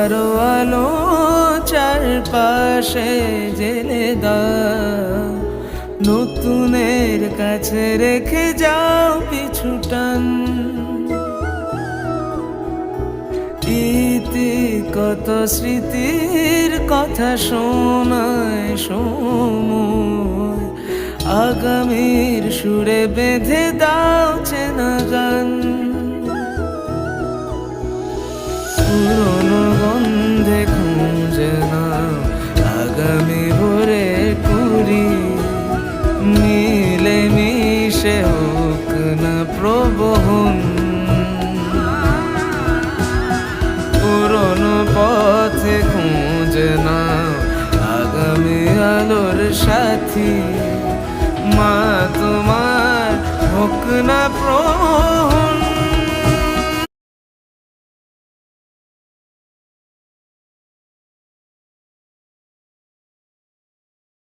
কারো আলো চারপাশে জেলে দাও, নতুনের কাছে রেখে যাও পিছুটান। ইতি কত স্মৃতির কথা শোনায় সময়, আগামীর সুরে বেঁধে দাও চেনা গান। পুরনো গন্ধে খুঁজে নাও আগামী ভোরে কুড়ি, মিলে মিশে হোক না প্রবহন। পুরনো পথে খুঁজে নাও আগামী আলোর সাথী, মা তোমার হোক না